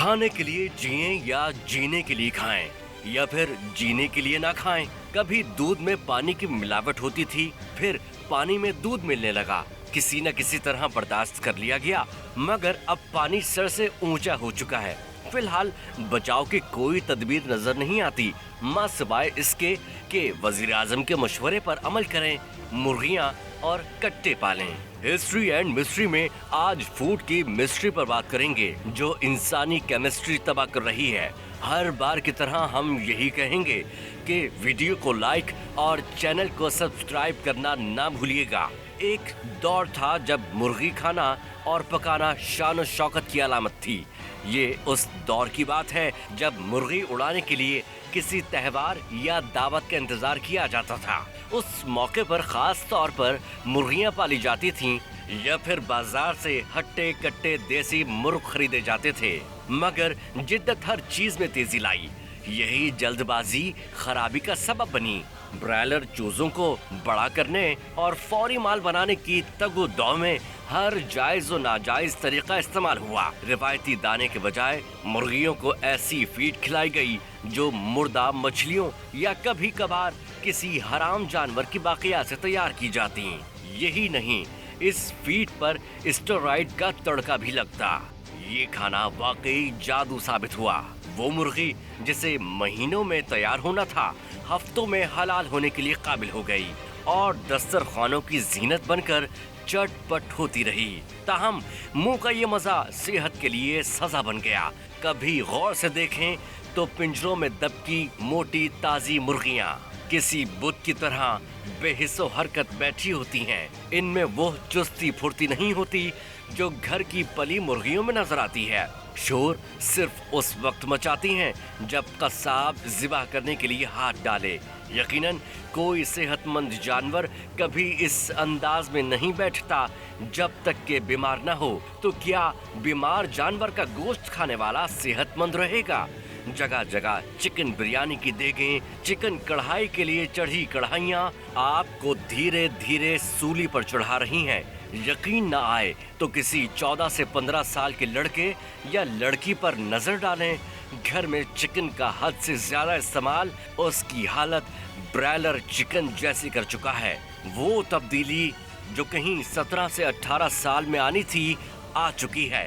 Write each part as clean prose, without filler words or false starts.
खाने के लिए जिएं या जीने के लिए खाएं, या फिर जीने के लिए ना खाएं। कभी दूध में पानी की मिलावट होती थी, फिर पानी में दूध मिलने लगा। किसी न किसी तरह बर्दाश्त कर लिया गया, मगर अब पानी सर से ऊंचा हो चुका है। फिलहाल बचाव की कोई तदबीर नजर नहीं आती, माँ सिवाय इसके कि वजीर आजम के मशवरे पर अमल करें, मुर्गियाँ और कट्टे पालें। हिस्ट्री एंड मिस्ट्री में आज फूड की मिस्ट्री पर बात करेंगे, जो इंसानी केमिस्ट्री तबाह कर रही है। हर बार की तरह हम यही कहेंगे कि वीडियो को लाइक और चैनल को सब्सक्राइब करना ना भूलिएगा। एक दौर था जब मुर्गी खाना और पकाना शान और शौकत की अलामत थी। ये उस दौर की बात है जब मुर्गी उड़ाने के लिए किसी त्योहार या दावत का इंतजार किया जाता था। उस मौके पर खास तौर पर मुर्गियां पाली जाती थीं, या फिर बाजार से हट्टे कट्टे देसी मुर्ग खरीदे जाते थे। मगर जिद्दत हर चीज में तेजी लाई। यही जल्दबाजी खराबी का सबब बनी। ब्रायलर चूजों को बड़ा करने और फौरी माल बनाने की तगो-दौ में हर जायज और नाजायज तरीका इस्तेमाल हुआ। रिवायती दाने के बजाय मुर्गियों को ऐसी फीड खिलाई गई जो मुर्दा मछलियों या कभी कभार किसी हराम जानवर की बाकिया से तैयार की जाती। यही नहीं, इस फीड पर स्टेरॉइड का तड़का भी लगता। ये खाना वाकई जादू साबित हुआ। वो मुर्गी जिसे महीनों में तैयार होना था, हफ्तों में हलाल होने के लिए काबिल हो गई और दस्तरखानों की जीनत बनकर चटपट होती रही। ताहम मुंह का ये मजा सेहत के लिए सजा बन गया। कभी गौर से देखें तो पिंजरों में दबकी मोटी ताजी मुर्गियां किसी बुत की तरह बेहिस्सो हरकत बैठी होती हैं। इनमें वो चुस्ती फुर्ती नहीं होती जो घर की पली मुर्गियों में नजर आती है। शोर सिर्फ उस वक्त मचाती हैं जब कसाब ज़िबा करने के लिए हाथ डाले। यकीनन कोई सेहतमंद जानवर कभी इस अंदाज में नहीं बैठता जब तक कि बीमार न हो। तो क्या बीमार जानवर का गोश्त खाने वाला सेहतमंद रहेगा? जगह जगह चिकन बिरयानी की देगें, चिकन कढ़ाई के लिए चढ़ी कढ़ाइयाँ आपको धीरे धीरे सूली पर चढ़ा रही हैं। यकीन न आए तो किसी 14 से 15 साल के लड़के या लड़की पर नजर डालें। घर में चिकन का हद से ज्यादा इस्तेमाल उसकी हालत ब्रायलर चिकन जैसी कर चुका है। वो तब्दीली जो कहीं 17 से 18 साल में आनी थी, आ चुकी है।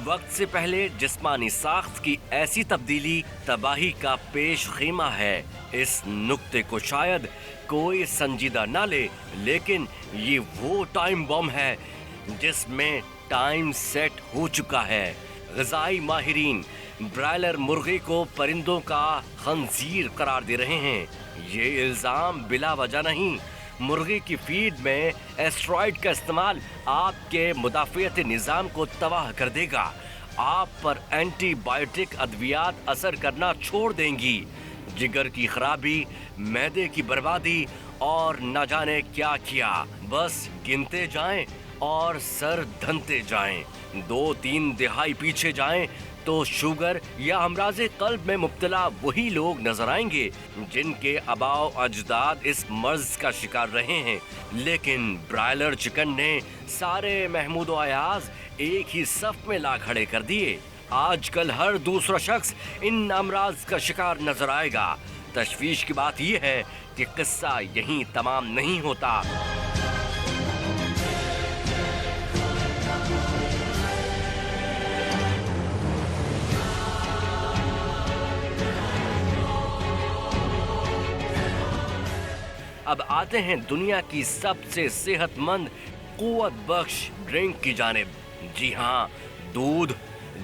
वक्त से पहले जिस्मानी साख्त की ऐसी तब्दीली तबाही का पेश खीमा है। इस नुक्ते को शायद कोई संजीदा ना ले, लेकिन ये वो टाइम बम है जिसमें टाइम सेट हो चुका है। ग़िज़ाई माहिरीन ब्रायलर मुर्गी को परिंदों का खंजीर करार दे रहे हैं। ये इल्ज़ाम बिला वजह नहीं। मुर्गी की फीड में एस्टेरॉइड का इस्तेमाल आपके मुदाफ़ियत निज़ाम को तबाह कर देगा। आप पर एंटीबायोटिक अद्वियात असर करना छोड़ देंगी। जिगर की खराबी, मैदे की बर्बादी और न जाने क्या किया। बस गिनते जाएं और सर धनते जाएं। 2-3 दिहाई पीछे जाएं तो शुगर या अमराज़े कल्ब में मुब्तला वही लोग नजर आएंगे जिनके आबाओ अजदाद इस मर्ज का शिकार रहे हैं। लेकिन ब्रायलर चिकन ने सारे महमूद अयाज एक ही सफ में ला खड़े कर दिए। आजकल हर दूसरा शख्स इन अमराज का शिकार नजर आएगा। तशवीश की बात यह है कि किस्सा यहीं तमाम नहीं होता। अब आते हैं दुनिया की सबसे सेहतमंद कुव्वत बख्श ड्रिंक की जानिब। जी हाँ, दूध,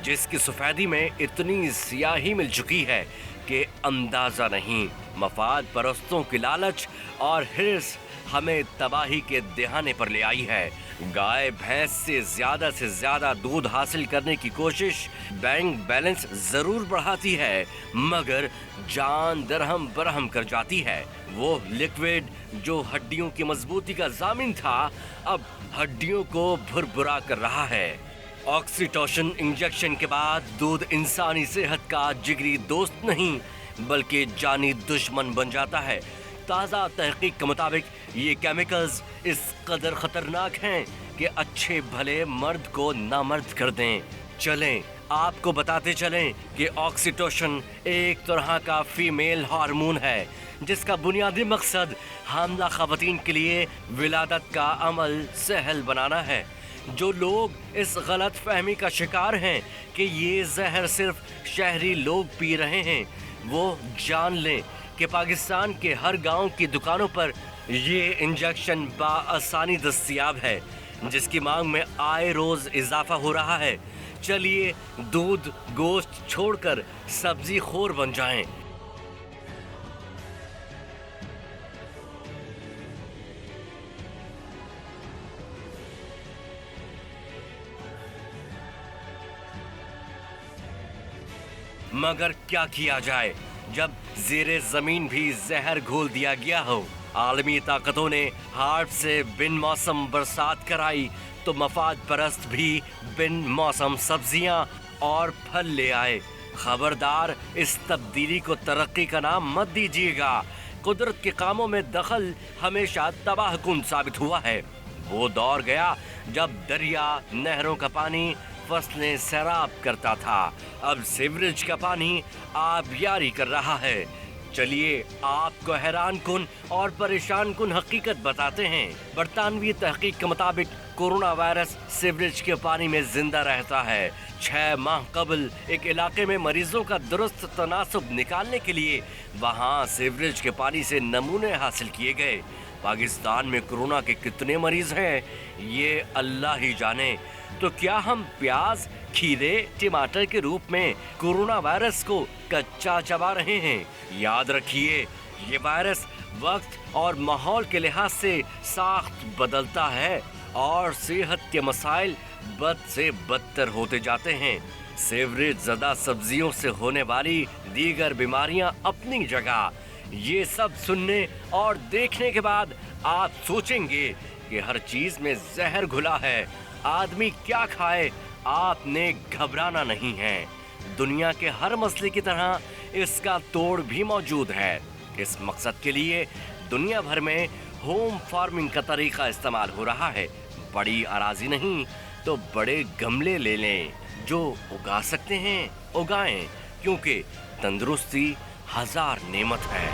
जिसकी सफेदी में इतनी स्याही मिल चुकी है कि अंदाजा नहीं। मफाद परस्तों की लालच और हिर्स हमें तबाही के दहाने पर ले आई है। गाय भैंस से ज्यादा दूध हासिल करने की कोशिश बैंक बैलेंस जरूर बढ़ाती है, मगर जान दरहम बरहम कर जाती है। वो लिक्विड जो हड्डियों की मजबूती का जामिन था, अब हड्डियों को भुरभुरा कर रहा है। ऑक्सीटोसिन इंजेक्शन के बाद दूध इंसानी सेहत का जिगरी दोस्त नहीं बल्कि जानी दुश्मन बन जाता है। ताज़ा तहकीक के मुताबिक ये केमिकल्स इस कदर खतरनाक हैं कि अच्छे भले मर्द को नामर्द कर दें। चलें آپ کو بتاتے چلیں کہ آکسیٹوشن ایک طرح کا فیمیل ہارمون ہے جس کا بنیادی مقصد حاملہ خواتین کے لیے ولادت کا عمل سہل بنانا ہے۔ جو لوگ اس غلط فہمی کا شکار ہیں کہ یہ زہر صرف شہری لوگ پی رہے ہیں، وہ جان لیں کہ پاکستان کے ہر گاؤں کی دکانوں پر یہ انجیکشن بآسانی دستیاب ہے، جس کی مانگ میں آئے روز اضافہ ہو رہا ہے۔ چلیے دودھ گوشت چھوڑ کر سبزی خور بن جائیں۔ مگر کیا کیا جائے جب زیر زمین بھی زہر گھول دیا گیا ہو؟ عالمی طاقتوں نے ہارٹ سے بن موسم برسات کرائی تو مفاد پرست بھی بن موسم سبزیاں اور پھل لے آئے۔ خبردار، اس تبدیلی کو ترقی کا نام مت دیجیے گا۔ قدرت کے کاموں میں دخل ہمیشہ تباہ کن ثابت ہوا ہے۔ وہ دور گیا جب دریا نہروں کا پانی فصلیں سیراب کرتا تھا، اب سیوریج کا پانی آبیاری کر رہا ہے۔ چلیے آپ کو حیران کن اور پریشان کن حقیقت بتاتے ہیں۔ برطانوی تحقیق کے مطابق کورونا وائرس سیوریج کے پانی میں زندہ رہتا ہے۔ 6 ماہ قبل ایک علاقے میں مریضوں کا درست تناسب نکالنے کے لیے وہاں سیوریج کے پانی سے نمونے حاصل کیے گئے۔ پاکستان میں کورونا کے کتنے مریض ہیں یہ اللہ ہی جانے۔ تو کیا ہم پیاز، کھیرے، ٹماٹر کے روپ میں کورونا وائرس کو کچا چبا رہے ہیں؟ یاد رکھیے، یہ وائرس وقت اور ماحول کے لحاظ سے ساخت بدلتا ہے اور صحت کے مسائل بد سے بدتر ہوتے جاتے ہیں۔ سیوریج زدہ سبزیوں سے ہونے والی دیگر بیماریاں اپنی جگہ۔ یہ سب سننے اور دیکھنے کے بعد آپ سوچیں گے کہ ہر چیز میں زہر گھلا ہے، آدمی کیا کھائے؟ آپ نے گھبرانا نہیں ہے۔ دنیا کے ہر مسئلے کی طرح اس کا توڑ بھی موجود ہے۔ اس مقصد کے لیے دنیا بھر میں ہوم فارمنگ کا طریقہ استعمال ہو رہا ہے۔ بڑی اراضی نہیں تو بڑے گملے لے لیں، جو اگا سکتے ہیں اگائیں، کیونکہ تندرستی ہزار نعمت ہے۔